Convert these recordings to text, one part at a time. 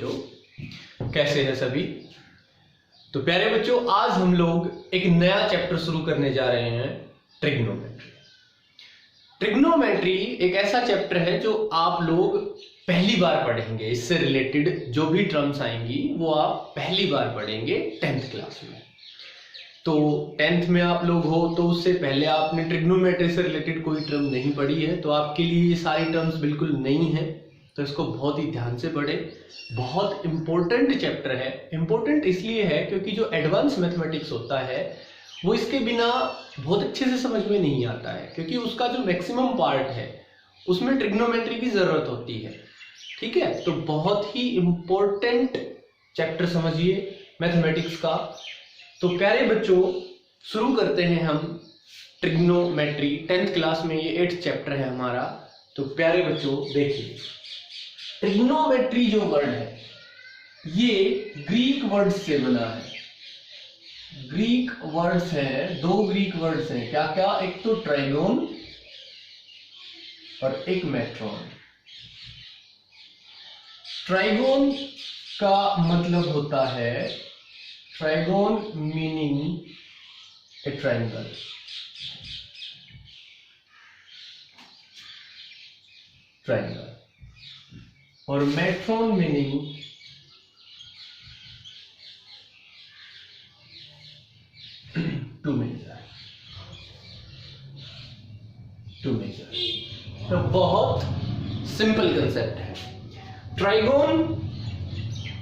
बच्चों, कैसे हैं सभी। तो प्यारे बच्चों, आज हम लोग एक नया चैप्टर शुरू करने जा रहे हैं, ट्रिग्नोमेट्री। ट्रिग्नोमेट्री एक ऐसा चैप्टर है जो आप लोग पहली बार पढ़ेंगे। इससे रिलेटेड जो भी टर्म्स आएंगी वो आप पहली बार पढ़ेंगे 10th क्लास में। तो 10th में आप लोग हो तो उससे पहले आपने ट्रिग्नोमेट्री से रिलेटेड कोई टर्म नहीं पढ़ी है, तो आपके लिए ये सारी टर्म्स बिल्कुल नई हैं। तो इसको बहुत ही ध्यान से पढ़ें। बहुत इंपॉर्टेंट चैप्टर है। इंपॉर्टेंट इसलिए है क्योंकि जो एडवांस मैथमेटिक्स होता है वो इसके बिना बहुत अच्छे से समझ में नहीं आता है, क्योंकि उसका जो मैक्सिमम पार्ट है उसमें ट्रिग्नोमेट्री की जरूरत होती है। ठीक है, तो बहुत ही इंपॉर्टेंट चैप्टर समझिए मैथमेटिक्स का। तो प्यारे बच्चों, शुरू करते हैं हम ट्रिग्नोमेट्री। 10th क्लास में ये 8th चैप्टर है हमारा। तो प्यारे बच्चों देखिए, ट्रिग्नोमेट्री जो वर्ड है ये ग्रीक वर्ड से बना है। ग्रीक वर्ड्स हैं, दो ग्रीक वर्ड्स हैं। क्या क्या? एक तो ट्राइगोन और एक मेट्रॉन। ट्राइगोन का मतलब होता है, trigon meaning a triangle. Triangle. और metron meaning to measure. To measure. तो बहुत सिंपल कंसेप्ट है। Trigon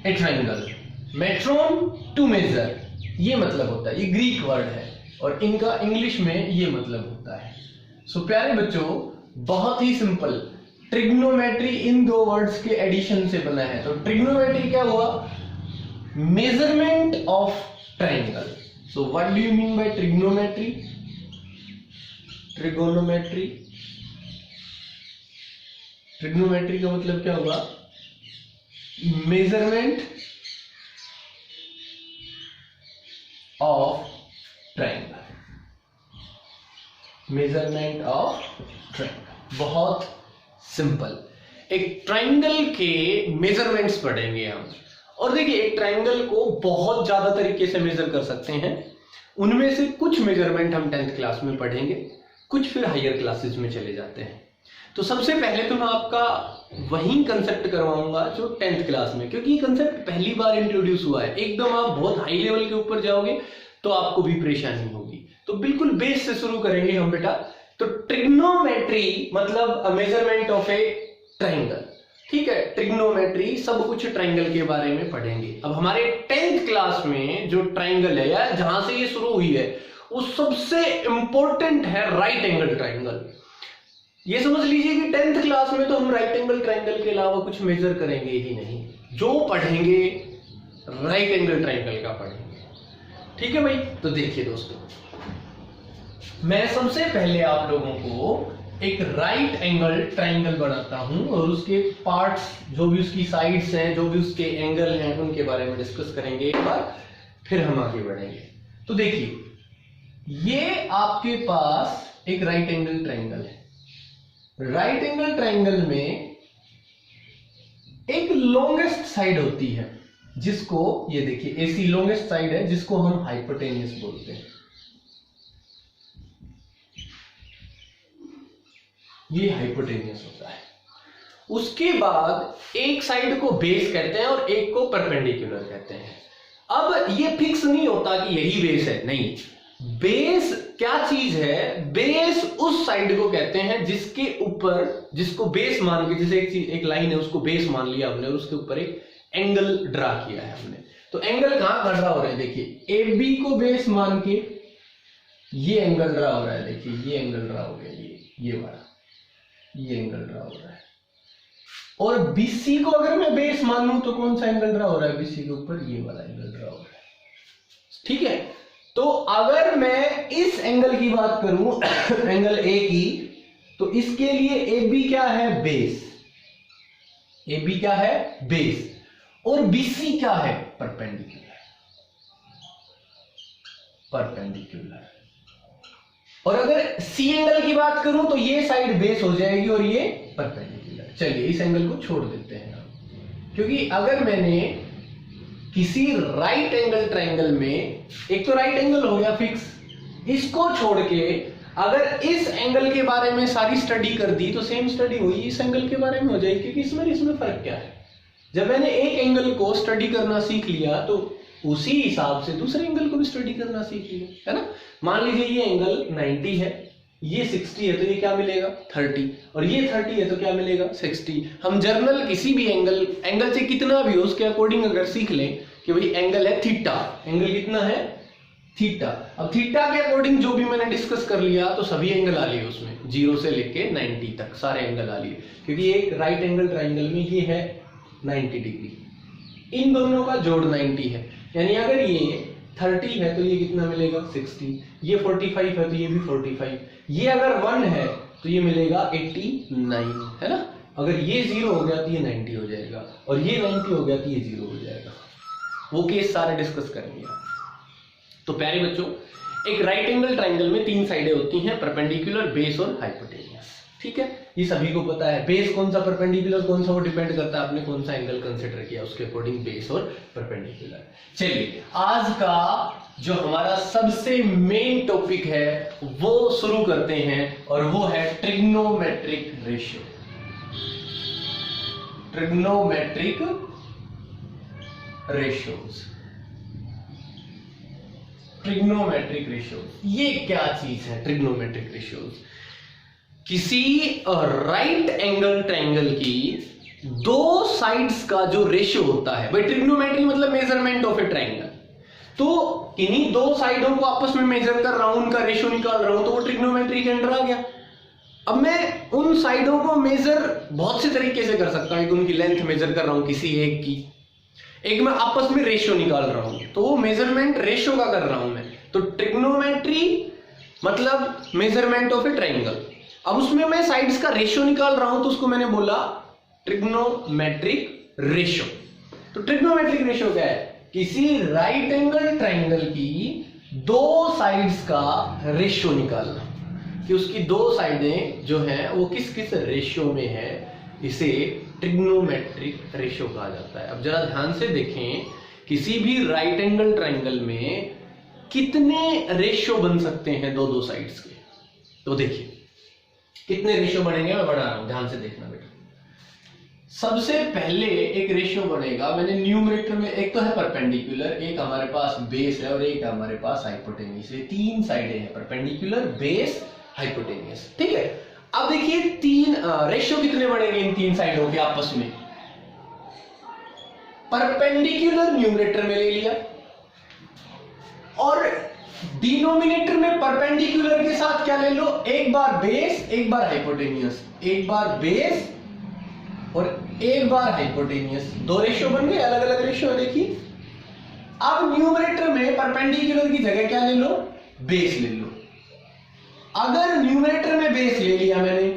a triangle, metron to measure, ये मतलब होता है। ये ग्रीक वर्ड है और इनका इंग्लिश में ये मतलब होता है। सो प्यारे बच्चों, बहुत ही सिंपल। ट्रिग्नोमेट्री इन दो वर्ड्स के एडिशन से बना है। तो ट्रिग्नोमेट्री क्या हुआ? Measurement of triangle. So what do you mean by trigonometry? Trigonometry. Trigonometry का मतलब क्या हुआ? Measurement of triangle. Measurement of triangle. बहुत सिंपल। एक ट्रायंगल के मेजरमेंट्स पढ़ेंगे हम। और देखिए, एक ट्रायंगल को बहुत ज्यादा तरीके से मेजर कर सकते हैं। उनमें से कुछ मेजरमेंट हम 10th क्लास में पढ़ेंगे, कुछ फिर हायर क्लासेस में चले जाते हैं। तो सबसे पहले तो मैं आपका वही कंसेप्ट करवाऊंगा जो 10th क्लास में, क्योंकि ये कंसेप्ट पहली बार इंट्रोड्यूस हुआ है। एकदम आप बहुत हाई लेवल के ऊपर जाओगे तो आपको भी परेशानी होगी। तो बिल्कुल बेस से शुरू करेंगे हम बेटा। तो ट्रिग्नोमेट्री मतलब मेजरमेंट ऑफ ए ट्रायंगल। ठीक है, ट्रिग्नोमेट्री सब कुछ ट्रायंगल के बारे में पढ़ेंगे। अब हमारे 10th क्लास में जो ट्रायंगल है या जहां से ये शुरू हुई है वो सबसे इंपॉर्टेंट है राइट एंगल ट्रायंगल। ये समझ लीजिए कि 10th क्लास में तो हम राइट एंगल ट्रायंगल के अलावा कुछ मेजर करेंगे ही नहीं। जो पढ़ेंगे राइट एंगल ट्रायंगल का पढ़ेंगे। ठीक है भाई। तो देखिए दोस्तों, मैं सबसे पहले आप लोगों को एक राइट एंगल ट्रायंगल बनाता हूं और उसके पार्ट्स, जो भी उसकी साइड्स हैं, जो भी उसके एंगल हैं, उनके बारे में डिस्कस करेंगे एक बार, फिर हम आगे बढ़ेंगे। तो देखिए, ये आपके पास एक राइट एंगल ट्रायंगल है। राइट एंगल ट्रायंगल में एक लॉन्गेस्ट साइड होती है, जिसको ये देखिए एसी लॉन्गेस्ट साइड है, जिसको हम हाइपोटेन्यूस बोलते हैं। ये हाइपोटेन्यूस होता है। उसके बाद एक साइड को बेस कहते हैं और एक को परपेंडिकुलर कहते हैं। अब ये फिक्स नहीं होता कि यही बेस है, नहीं। बेस क्या चीज है? बेस उस साइड को कहते हैं जिसके ऊपर, जिसको बेस मान के, जैसे एक लाइन है उसको बेस मान लिया हमने और उसके ऊपर एक एंगल ड्रा किया है हमने। तो एंगल कहां ड्रा हो रहा है? देखिए, ए बी को बेस मान के ये एंगल ड्रा हो रहा है। देखिए, ये एंगल ड्रा हो गया, ये वाला, ये एंगल ड्रा हो रहा है। और बीसी को अगर मैं बेस मान लूं तो कौन सा एंगल ड्रा हो रहा है बीसी के ऊपर? ये वाला एंगल ड्रा हो रहा है। ठीक है। तो अगर मैं इस एंगल की बात करूं एंगल ए की, तो इसके लिए ए बी क्या है? बेस। ए बी क्या है? बेस। और बीसी क्या है? परपेंडिकुलर। परपेंडिकुलर। और अगर सी एंगल की बात करूं तो ये साइड बेस हो जाएगी और ये परपेंडिकुलर। चलिए इस एंगल को छोड़ देते हैं हम। क्योंकि अगर मैंने किसी राइट एंगल ट्रायंगल में, एक तो राइट एंगल हो गया फिक्स, इसको छोड़ के अगर इस एंगल के बारे में सारी स्टडी कर दी तो सेम स्टडी वही इस एंगल के बारे में हो जाएगी, क्योंकि इसमें फर्क क्या है। जब मैंने एक एंगल को स्टडी करना सीख लिया तो उसी हिसाब से दूसरे एंगल को भी स्टडी करना सीख लिया, है ना। मान लीजिए ये एंगल 90 है, ये 60 है, तो ये क्या मिलेगा 30, और ये 30 है तो क्या मिलेगा 60। हम जर्नल किसी भी एंगल से कितना भी हो उसके अकॉर्डिंग अगर सीख लें कि भाई एंगल है थीटा, एंगल कितना है थीटा, अब थीटा के अकॉर्डिंग जो भी मैंने डिस्कस कर लिया तो सभी एंगल आ लिए उसमें, 0 से लेके 90 तक सारे एंगल आ लिए, क्योंकि एक राइट एंगल ट्रायंगल में ये है 90 डिग्री, इन दोनों का जोड़ 90 है, यानी अगर ये 30 है तो ये कितना मिलेगा 60, ये 45 है तो ये भी 45, ये अगर 1 है तो ये मिलेगा 89, है ना। अगर ये 0 हो गया तो ये 90 हो जाएगा, और ये 90 हो गया तो ये 0 हो जाएगा। वो केस सारे डिस्कस करेंगे आप। तो प्यारे बच्चों, एक राइट एंगल ट्रायंगल में 3 साइडें होती हैं, परपेंडिकुलर, बेस और हाइपोटेनियस, ठीक है, ये सभी को पता है। बेस कौन सा, परपेंडिकुलर कौन सा, वो डिपेंड करता है आपने कौन सा एंगल कंसीडर किया, उसके अकॉर्डिंग बेस और परपेंडिकुलर। चलिए आज का जो हमारा सबसे मेन टॉपिक है वो शुरू करते हैं, और वो है trigonometric ratio. Trigonometric ratios, trigonometric ratios ये क्या चीज है। ट्रिग्नोमेट्रिक रेशियोज किसी राइट एंगल ट्रायंगल की 2 साइड्स का जो रेशियो होता है। भाई ट्रिग्नोमेट्री मतलब मेजरमेंट ऑफ ए ट्रायंगल, तो इन्हीं 2 साइडों को आपस में मेजर कर रहा हूं, उनका रेशियो निकाल रहा हूं, तो वो ट्रिग्नोमेट्री के अंडर आ गया। अब मैं उन साइडों को मेजर बहुत से तरीके से कर सकता हूं, एक उनकी लेंथ मेजर कर रहा हूं किसी एक की, एक मैं आपस में रेशियो निकाल रहा हूं, तो वो मेजरमेंट रेशियो का कर रहा हूं मैं। तो ट्रिग्नोमेट्री मतलब मेजरमेंट ऑफ ए ट्रायंगल। अब उसमें मैं साइड्स का रेशियो निकाल रहा हूं तो उसको मैंने बोला ट्रिग्नोमेट्रिक रेशियो। तो ट्रिग्नोमेट्रिक रेशियो क्या है, किसी राइट एंगल ट्रायंगल की 2 साइड्स का रेशियो निकालना, कि उसकी 2 साइडें जो हैं वो किस किस रेशियो में है, इसे ट्रिग्नोमेट्रिक रेशियो कहा जाता है। अब जरा ध्यान से देखें, किसी भी राइट एंगल ट्रायंगल में कितने रेशियो बन सकते हैं 2 साइड्स के। तो देखिए कितने रेशियो बनेंगे, मैं बना रहा हूं, ध्यान से देखना बेटा। सबसे पहले एक रेशियो बनेगा, मैंने न्यूमरेटर में, एक तो है परपेंडिकुलर, एक हमारे पास बेस है और एक हमारे पास हाइपोटेनियस। ये 3 साइडें हैं, परपेंडिकुलर, बेस, हाइपोटेनियस, ठीक है। अब देखिए 3 रेशियो कितने बनेंगे इन 3 साइडों के आपस में। परपेंडिकुलर न्यूमरेटर में ले लिया, और डिनोमिनेटर में परपेंडिकुलर के साथ क्या ले लो, एक बार बेस एक बार हाइपोटेनियस, एक बार बेस और एक बार हाइपोटेनियस। 2 रेशियो बन गए, अलग अलग रेशियो। देखिए अब न्यूमरेटर में परपेंडिकुलर की जगह क्या ले लो, बेस ले लो। अगर न्यूमरेटर में बेस ले लिया मैंने,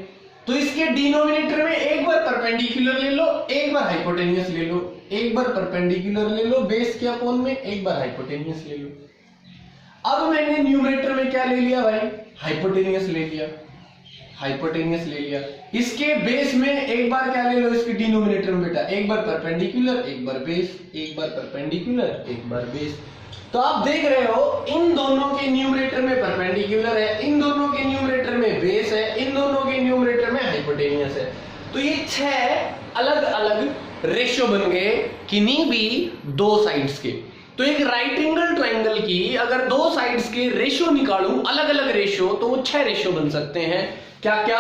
तो इसके डिनोमिनेटर में एक बार परपेंडिकुलर ले लो, एक बार हाइपोटेनियस ले लो, एक बार परपेंडिकुलर ले लो बेस के अपोन में, एक बार हाइपोटेनियस ले लो। अब मैंने न्यूमरेटर में क्या ले लिया भाई, हाइपोटेनियस ले लिया, हाइपोटेनियस ले लिया। इसके बेस में एक बार क्या ले लो, इसके डिनोमिनेटर में बेटा एक बार परपेंडिकुलर एक बार बेस, एक बार परपेंडिकुलर एक बार बेस। तो आप देख रहे हो इन दोनों के न्यूमरेटर में परपेंडिकुलर है, इन दोनों के न्यूमरेटर में बेस है, इन दोनों के न्यूमरेटर में हाइपोटेनियस है। तो ये 6 अलग अलग रेशियो बन गए किन्हीं भी 2 साइड्स के। तो एक राइट एंगल ट्रायंगल की अगर 2 साइड्स के रेशियो निकालूं, अलग अलग रेशियो, तो वो 6 रेशियो बन सकते हैं। क्या क्या,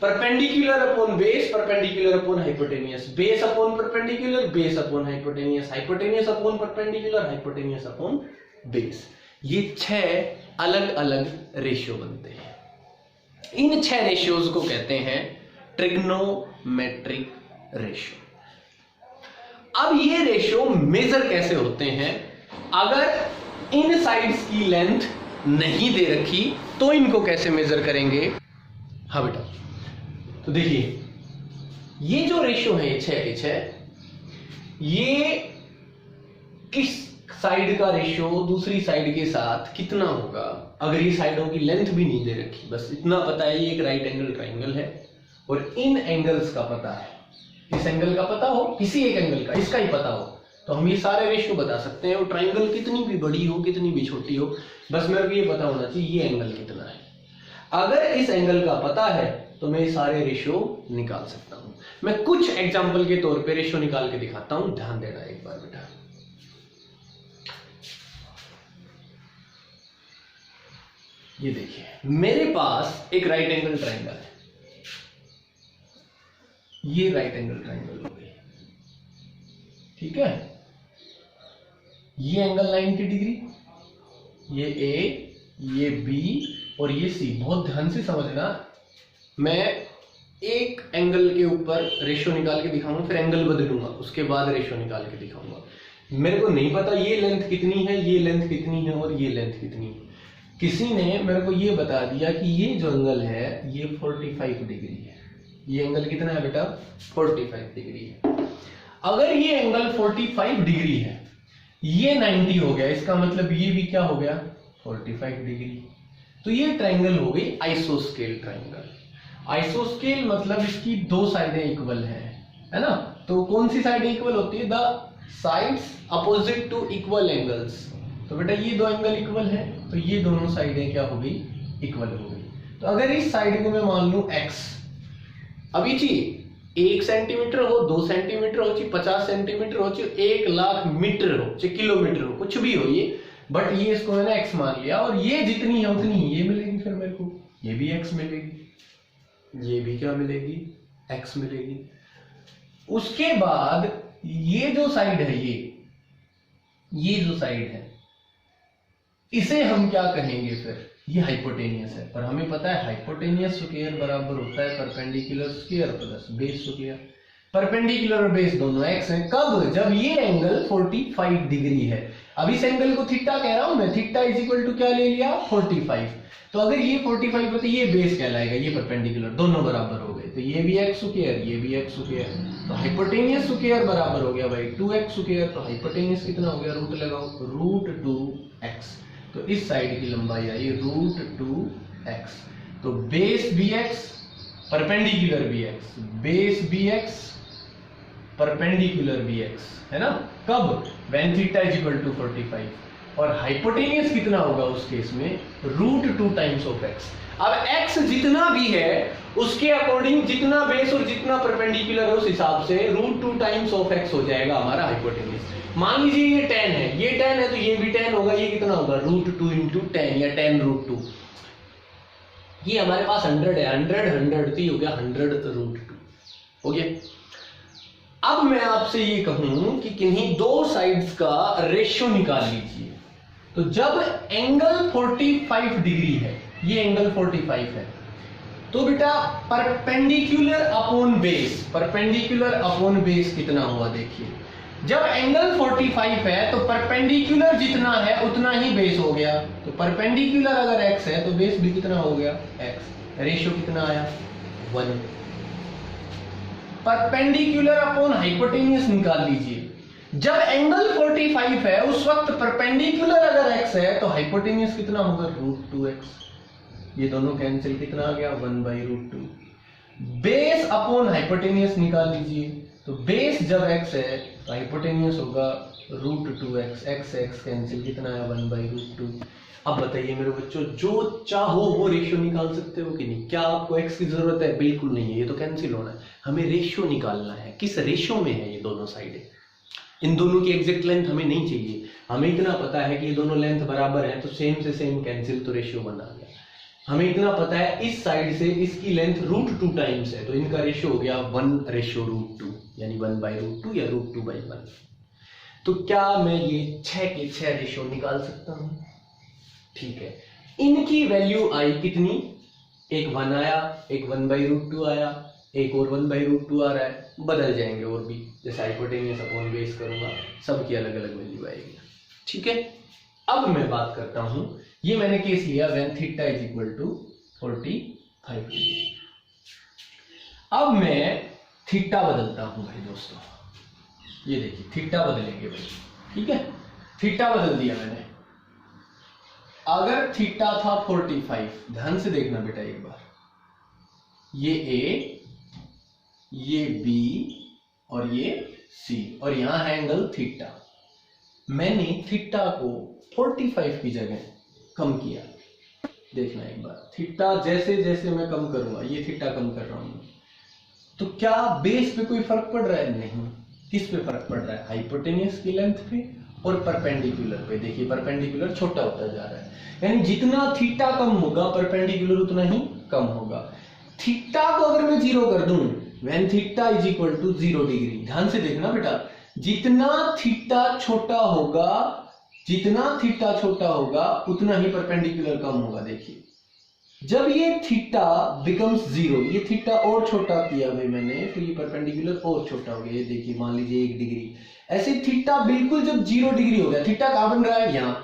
perpendicular upon base, perpendicular upon hypotenuse, base upon perpendicular, base upon hypotenuse, hypotenuse upon perpendicular, hypotenuse upon base. ये 6 अलग अलग रेशियो बनते हैं। इन 6 रेशियोज को कहते हैं ट्रिग्नोमेट्रिक रेशियो। अब ये रेशियो मेजर कैसे होते हैं, अगर इन साइड्स की लेंथ नहीं दे रखी तो इनको कैसे मेजर करेंगे। हाँ बेटा, तो देखिए ये जो रेशियो है 6 के 6, ये किस साइड का रेशियो दूसरी साइड के साथ कितना होगा, अगर ये साइडों की लेंथ भी नहीं दे रखी, बस इतना पता है ये एक राइट एंगल ट्रायंगल है और इन एंगल्स का पता है। इस एंगल का पता हो, किसी एक एंगल का, इसका ही पता हो, तो हम ये सारे रेशियो बता सकते हैं। और ट्राइंगल कितनी भी बड़ी हो, कितनी भी छोटी हो, बस मेरे को ये पता होना चाहिए ये एंगल कितना है। अगर इस एंगल का पता है तो मैं सारे रेशियो निकाल सकता हूं। मैं कुछ एग्जांपल के तौर पे रेशियो निकाल के दिखाता हूं, ध्यान देना एक बार बेटा। ये देखिए, मेरे पास एक राइट एंगल ट्राइंगल है, ये राइट एंगल ट्राइंगल हो गई, ठीक है। ये एंगल 90 डिग्री, ये ए, ये बी और ये सी। बहुत ध्यान से समझना, मैं एक एंगल के ऊपर रेशियो निकाल के दिखाऊंगा, फिर एंगल बदलूंगा, उसके बाद रेशियो निकाल के दिखाऊंगा। मेरे को नहीं पता ये लेंथ कितनी है, ये लेंथ कितनी है और ये लेंथ कितनी है। किसी ने मेरे को ये बता दिया कि ये जो एंगल है ये 45 डिग्री है। ये एंगल कितना है बेटा? 45 डिग्री है। अगर ये एंगल 45 डिग्री है, ये 90 हो गया, इसका मतलब ये भी क्या हो गया? 45 डिग्री। तो ये ट्राइंगल हो गई आइसोस्केल ट्राइंगल। आइसोस्केल मतलब इसकी दो साइडें इक्वल है ना। तो कौन सी साइडें इक्वल होती है? The sides opposite to equal angles. तो बेटा ये दो एंगल इक्वल है, तो ये दोनों साइडें क्या हो गई? इक्वल हो गई। तो अगर इस साइड को मैं मान लूं x, अभी जी 1 सेंटीमीटर हो, 2 सेंटीमीटर हो, 50 सेंटीमीटर हो, 1 लाख मीटर हो, किलोमीटर हो, कुछ भी हो ये, बट ये इसको मैंने x मान लिया और ये जितनी है उतनी ये मिलेगी। फिर मेरे को ये भी x मिलेगी, ये भी क्या मिलेगी? x मिलेगी। उसके बाद ये जो साइड है, ये जो साइड है, इसे हम क्या कहेंगे? फिर ये हाइपोटेनियस है, पर हमें पता है हाइपोटेनियस स्क्वायर बराबर होता है perpendicular square plus base square. Perpendicular और बेस दोनों x है। कब? जब ये एंगल 45 डिग्री है। अब इस एंगल को थीटा कह रहा हूं मैं, थीटा इज इक्वल टू क्या ले लिया? 45। तो अगर ये 45 है तो ये बेस कहलाएगा, ये परपेंडिकुलर, दोनों बराबर हो गए। तो ये भी x स्क्वायर, ये भी x स्क्वायर, तो हाइपोटेनियस स्क्वायर बराबर हो गया भाई 2x स्क्वायर। तो हाइपोटेनियस कितना हो गया? रूट लगाओ, √2x। तो इस साइड की लंबाई आई √2x। तो base bx, perpendicular bx, base bx, perpendicular bx, है ना। कब? when theta is equal to 45। और हाइपोटेनियस कितना होगा उस केस में? √2 टाइम्स ऑफ x। अब x जितना भी है उसके अकॉर्डिंग जितना बेस और जितना परपेंडिकुलर है उस हिसाब से √2 टाइम्स ऑफ x हो जाएगा हमारा हाइपोटेनियस। मान लीजिए ये 10 है, ये 10 है, तो ये भी 10 होगा। ये कितना होगा? √2 इंटू 10 या 10√2। ये हमारे पास 100 है, 100 तो ये हो गया 100√2 हो गया। अब मैं आपसे ये कहूं कि किन्हीं दो साइड्स का रेशियो निकाल लीजिए। तो जब एंगल 45 डिग्री है, ये एंगल 45 है, तो बेटा perpendicular upon base, perpendicular upon base कितना हुआ? देखिए, जब एंगल 45 है तो परपेंडिकुलर जितना है उतना ही बेस हो गया। तो परपेंडिकुलर अगर x है तो बेस भी कितना हो गया? x। रेशियो कितना आया? 1। परपेंडिकुलर अपॉन हाइपोटेनियस निकाल लीजिए। जब एंगल 45 है उस वक्त परपेंडिकुलर अगर x है तो हाइपोटेनियस कितना होगा? √2x। ये दोनों कैंसिल, कितना आ गया? 1/√2। बेस अपॉन हाइपोटेनियस निकाल लीजिए। तो बेस जब x है तो हाइपोटेनियस होगा √2x, x कैंसिल, कितना है? 1/√2। अब बताइए मेरे बच्चों, जो चाहो वो रेशियो निकाल सकते हो कि नहीं? क्या आपको x की जरूरत है? बिल्कुल नहीं है, ये तो कैंसिल होना है। हमें रेशियो निकालना है, किस रेशियो में है ये दोनों साइडें। इन दोनों की एग्जैक्ट लेंथ हमें नहीं चाहिए, हमें इतना पता है कि ये दोनों लेंथ बराबर है, तो सेम से सेम कैंसिल, तो रेशियो बना गया। हमें इतना पता है इस साइड से इसकी लेंथ √2 टाइम्स है, तो इनका रेशियो हो गया 1/√2, यानी 1/√2 या √2/1। तो क्या मैं ये 6 के 6 रेशियो निकाल सकता हूं? ठीक है। इनकी वैल्यू आई कितनी? एक 1 आया, एक 1/√2 आया, एक और 1/√2 आ रहा है, बदल जाएंगे और भी, जैसे हाइपोटेनियस अपॉन बेस करूंगा, सबकी अलग अलग वैल्यू आएगी। ठीक है। अब मैं बात करता हूं, ये मैंने केस लिया when theta is equal to 45 degree. अब मैं थीटा बदलता हूं भाई दोस्तों, ये देखिए थीटा बदलेंगे भाई। ठीक है, थीटा बदल दिया मैंने। अगर थीटा था 45, ध्यान से देखना बेटा एक बार, ये A, ये B और ये C, और यहां है एंगल थीटा। मैंने थीटा को 45 की जगह कम किया। देखना एक बार, थीटा जैसे जैसे मैं कम करूंगा, ये थीटा कम कर रहा हूं, तो क्या बेस पे कोई फर्क पड़ रहा है? नहीं। किस पे फर्क पड़ रहा है? हाइपोटेनियस की लेंथ पे और परपेंडिकुलर पे। देखिए परपेंडिकुलर छोटा होता जा रहा है, यानी जितना थीटा कम होगा परपेंडिकुलर उतना ही कम होगा। थीटा को अगर मैं 0 कर दूं, when theta is equal to 0 degree, ध्यान से देखना बेटा, जितना थीटा छोटा होगा, जितना थीटा छोटा होगा उतना ही परपेंडिकुलर कम होगा। देखिए जब ये थीटा बिकम्स 0, ये थीटा और छोटा किया भाई मैंने, तो ये परपेंडिकुलर और छोटा हो गया। ये देखिए मान लीजिए 1 डिग्री, ऐसे थीटा बिल्कुल जब 0 डिग्री हो गया, थीटा कहां बन रहा है? यहाँ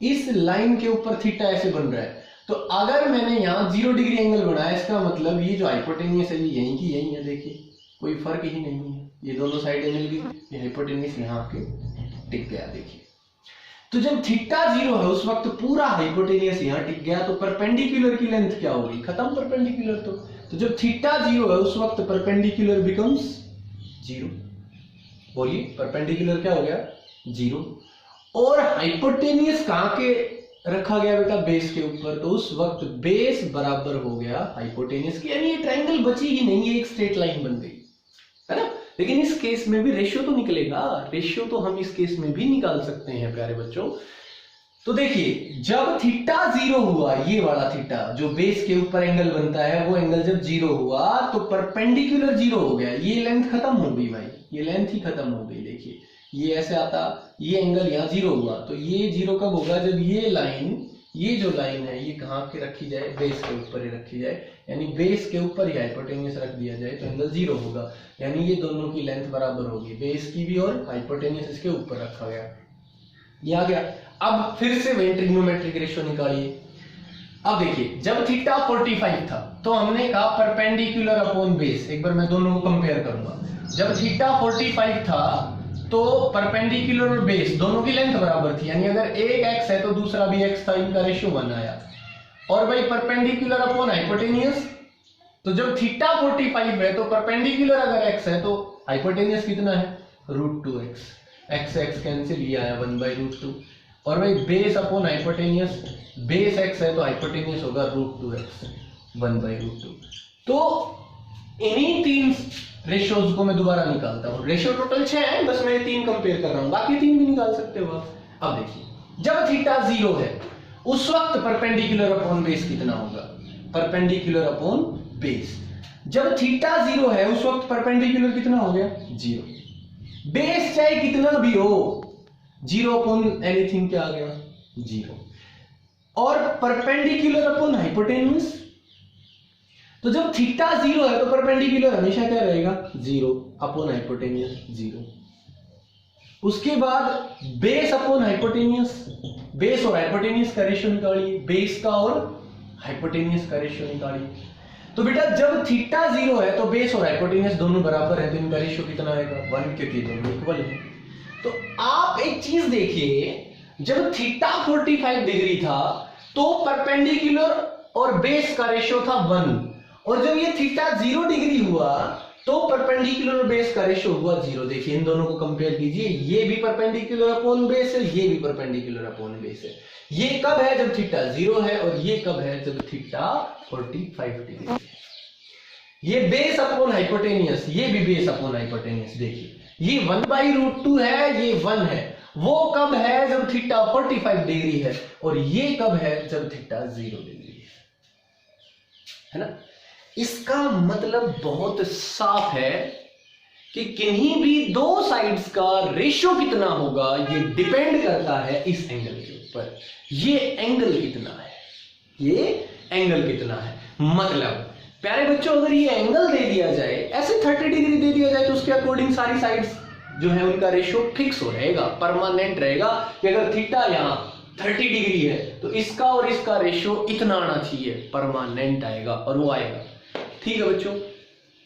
इस लाइन के ऊपर थीटा ऐसे बन रहा है। तो अगर मैंने यहाँ 0 डिग्री एंगल बनाया, इसका मतलब ये जो हाइपोटेनियस है ये यहीं की यहीं है। देखिए कोई फर्क ही नहीं है, ये दोनों साइडें मिल गई, ये हाइपोटेनियस यहाँ आके टिक गया। देखिए तो जब थीटा 0 है उस वक्त पूरा हाइपोटेनियस यहाँ टिक गया, तो परपेंडिकुलर की लेंथ क्या होगी? खत्म परपेंडिकुलर। तो जब थीटा 0 है उस वक्त परपेंडिकुलर बिकम्स 0। बोलिए परपेंडिकुलर क्या हो गया? 0। और हाइपोटेनियस कहां के रखा गया बेटा? बेस के ऊपर। तो उस वक्त बेस बराबर हो गया हाइपोटेनियस की, यानी ये ट्रायंगल बची ही नहीं, ये एक स्ट्रेट लाइन बन गई, है ना। लेकिन इस केस में भी रेशियो तो निकलेगा, रेशियो तो हम इस केस में भी निकाल सकते हैं प्यारे बच्चों। तो देखिए जब थीटा 0 हुआ, ये वाला थीटा जो बेस के ऊपर एंगल बनता है, वो एंगल जब 0 हुआ तो परपेंडिकुलर 0 हो गया, ये लेंथ खत्म हो गई भाई, ये लेंथ ही खत्म हो गई। देखिए ये ऐसे आता, ये एंगल यहाँ 0 हुआ, तो ये 0 कब होगा? जब ये लाइन, ये जो लाइन है ये कहाँ के रखी जाए? बेस के ऊपर ही रखी जाए, यानी बेस के ऊपर ही हाइपोटेनियस रख दिया जाए तो एंगल 0 होगा, यानी ये दोनों की लेंथ बराबर होगी, बेस की भी और हाइपोटेनियस इसके ऊपर रखा गया। ये आ गया। अब फिर से वही ट्रिग्नोमेट्रिक रेशियो निकालिए। अब देखिए जब थीटा 45 था तो हमने कहा परपेंडिकुलर अपॉन बेस। एक बार मैं दोनों को कंपेयर करूंगा। जब थीटा 45 था तो परपेंडिकुलर और बेस दोनों की लेंथ बराबर थी, यानी अगर एक x है तो दूसरा भी x था, इनका रेशियो 1 आया। और भाई परपेंडिकुलर अपॉन हाइपोटेनियस, तो जब थीटा 45 है तो परपेंडिकुलर अगर x है तो हाइपोटेनियस कितना है? √2x, x कैंसिल, ये आया 1/√2। और भाई base upon hypotenuse, base x है तो हाइपोटेनियस होगा √2x 1/√2। तो इन्हीं 3 रेशियोज को मैं दोबारा निकालता हूं। रेशियो टोटल 6 है, बस मैं 3 कंपेयर कर रहा हूं, बाकी 3 भी निकाल सकते हो आप। अब देखिए जब थीटा 0 है उस वक्त परपेंडिकुलर अपॉन बेस कितना होगा? Perpendicular upon base. जब थीटा 0 है उस वक्त परपेंडिकुलर कितना हो गया? 0। बेस चाहे कितना भी हो, 0 अपॉन एनीथिंग क्या आ गया? 0। और परपेंडिकुलर अपॉन हाइपोटेन्यूज, तो जब थीटा 0 है तो परपेंडिकुलर हमेशा क्या रहेगा? 0 अपॉन हाइपोटेन्यूज 0। उसके बाद बेस अपॉन हाइपोटेन्यूज, बेस और हाइपोटेन्यूज का रेशियो निकालिए, बेस का और हाइपोटेन्यूज का रेशियो निकालिए। तो बेटा जब थीटा 0 है तो बेस और हाइपोटेन्यूज दोनों बराबर है, तो इनका रेशियो कितना आएगा? 1, क्योंकि दोनों इक्वल है। तो आप एक चीज देखिए, जब थीटा 45 डिग्री था तो परपेंडिकुलर और बेस का रेशियो था 1, और जब ये थीटा 0 डिग्री हुआ तो परपेंडिकुलर और बेस का रेशियो हुआ 0। देखिए इन दोनों को कंपेयर कीजिए, ये भी परपेंडिकुलर अपॉन बेस है, ये भी परपेंडिकुलर अपॉन बेस है। ये कब है? जब थीटा 0 है, और ये कब है? जब थीटा 45 डिग्री है। ये बेस अपॉन हाइपोटेनियस, ये भी बेस अपॉन हाइपोटेनियस। देखिए ये 1/√2 है, ये 1 है। वो कब है? जब थीटा 45 डिग्री है, और ये कब है? जब थीटा 0 डिग्री है ना। इसका मतलब बहुत साफ है कि किन्हीं भी 2 साइड्स का रेशियो कितना होगा ये डिपेंड करता है इस एंगल के ऊपर। ये एंगल कितना है, ये एंगल कितना है। मतलब प्यारे बच्चों अगर ये एंगल दे दिया जाए, ऐसे 30 डिग्री दे दिया जाए, तो उसके अकॉर्डिंग सारी साइड्स जो है उनका रेशियो फिक्स हो रहेगा, परमानेंट रहेगा कि अगर थीटा यहाँ 30 डिग्री है तो इसका और इसका रेशियो इतना आना चाहिए, परमानेंट आएगा, और वो आएगा। ठीक है बच्चों।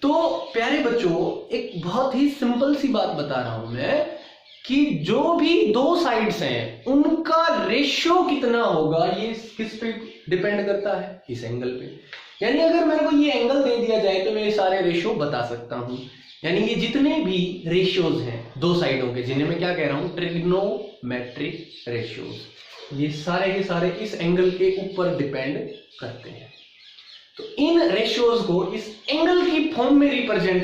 तो प्यारे बच्चों एक बहुत ही सिंपल सी बात बता रहा हूं मैं कि जो भी 2 साइड्स हैं उनका रेशियो कितना होगा ये किस पे डिपेंड करता है? इस एंगल पे। यानी अगर मेरे को ये एंगल दे दिया जाए तो मैं ये सारे रेशियो बता सकता हूं। यानी ये जितने भी रेशियोज हैं दो साइडों के, जिन्हें मैं क्या कह रहा हूं, ट्रिग्नोमेट्रिक रेशियोज, ये सारे के सारे इस एंगल के ऊपर डिपेंड करते हैं। तो इन रेशियोज को इस एंगल की फॉर्म में रिप्रेजेंट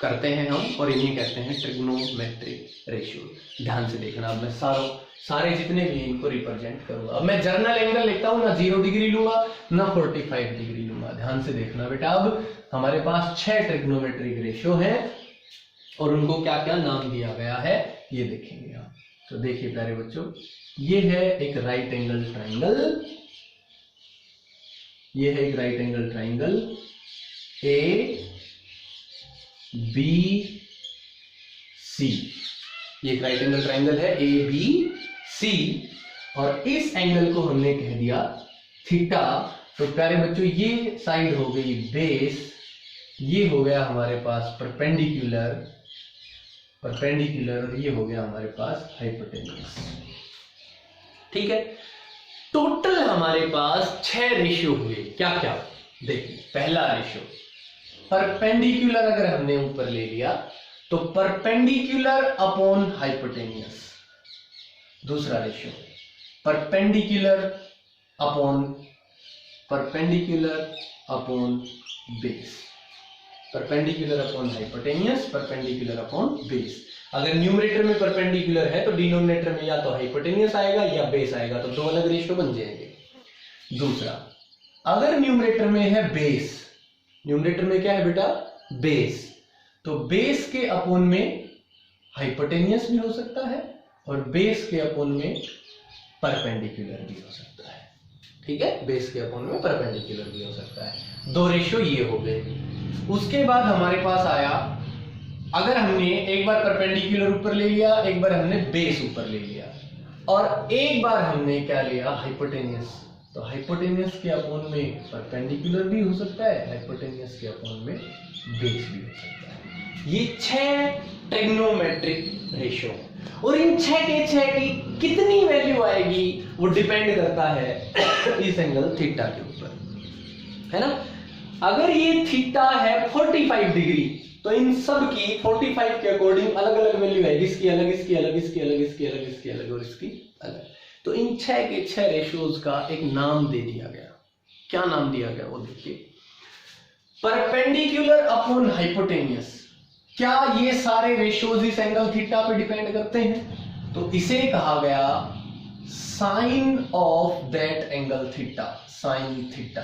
करते हैं हम, और इन्हें कहते हैं ट्रिग्नोमेट्रिक रेशियो। ध्यान से देखना, अब मैं सारे जितने भी इनको रिप्रेजेंट करूंगा। अब मैं जर्नल एंगल लिखता हूं, ना 0 डिग्री लूंगा ना 45 डिग्री लूंगा। ध्यान से देखना बेटा, अब हमारे पास 6 ट्रिग्नोमेट्रिक रेशियो हैं और उनको क्या क्या नाम दिया गया है ये देखेंगे हम। तो देखिए प्यारे बच्चों, ये है एक राइट एंगल ट्राइंगल, ये है एक right angle triangle A B C. ये एक राइट एंगल ट्राइंगल है ए बी सी, और इस एंगल को हमने कह दिया थीटा। तो प्यारे बच्चों, ये साइड हो गई बेस, ये हो गया हमारे पास परपेंडिकुलर, और ये हो गया हमारे पास हाइपोटेन्यूज। ठीक है, टोटल हमारे पास 6 रेशियो हुए। क्या क्या देखिए, पहला रेशियो परपेंडिकुलर, अगर हमने ऊपर ले लिया तो परपेंडिकुलर अपॉन हाइपोटेन्यूज। दूसरा ratio perpendicular upon base, perpendicular upon hypotenuse, perpendicular upon base. अगर न्यूमरेटर में परपेंडिकुलर है तो डिनोमिनेटर में या तो हाइपोटेन्यूज आएगा या बेस आएगा, तो 2 अलग रेशियो बन जाएंगे। दूसरा, अगर न्यूमरेटर में है बेस, न्यूमरेटर में क्या है बेटा, बेस, तो बेस के अपॉन में हाइपोटेन्यूज भी हो सकता है और बेस के अपॉन में परपेंडिकुलर भी हो सकता है। ठीक है, बेस के अपॉन में परपेंडिकुलर भी हो सकता है। 2 रेशियो ये हो गए। उसके बाद हमारे पास आया, अगर हमने एक बार परपेंडिकुलर ऊपर ले लिया, एक बार हमने बेस ऊपर ले लिया, और एक बार हमने क्या लिया, हाइपोटेन्यूज, तो हाइपोटेन्यूज के अपॉन में परपेंडिकुलर भी हो सकता है, हाइपोटेन्यूज के अपॉन में बेस भी हो सकता है। ये 6 ट्रिग्नोमेट्रिक रेशियो, और इन 6 के 6 की कितनी वैल्यू आएगी वो डिपेंड करता है इस एंगल थीटा के ऊपर, है ना। अगर ये थीटा है 45 डिग्री, तो इन सब की 45 के अकॉर्डिंग अलग अलग वैल्यू आएगी, इसकी अलग, इसकी अलग, इसकी अलग, इसकी अलग, इसकी अलग और इसकी अलग। तो इन 6 के 6 रेशियोज का एक नाम दे दिया गया। क्या नाम दिया गया वो देखिए, परपेंडिकुलर अपॉन हाइपोटेन्यूज। क्या ये सारे रेशियोज इस एंगल थीटा पे डिपेंड करते हैं? तो इसे कहा गया sine of that angle theta, sine theta.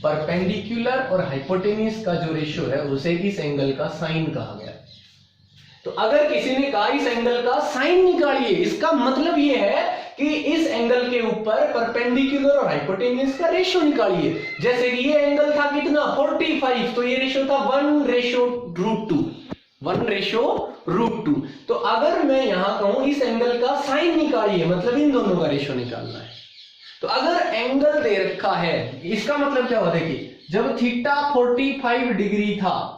Perpendicular और हाइपोटेन्यूज का जो रेशियो है उसे इस एंगल का साइन कहा गया। तो अगर किसी ने कहा इस एंगल का साइन निकालिए, इसका मतलब यह है कि इस एंगल के ऊपर परपेंडिकुलर और हाइपोटेन्यूज का रेशियो निकालिए। जैसे कि ये एंगल था कितना, 45, तो ये रेशियो था 1:√2, 1:√2। तो अगर मैं यहां कहूं इस एंगल का साइन निकालिए, मतलब इन दोनों का रेशियो निकालना है। तो अगर एंगल दे रखा है, इसका मतलब क्या हुआ, देखिए जब थीटा 45 डिग्री था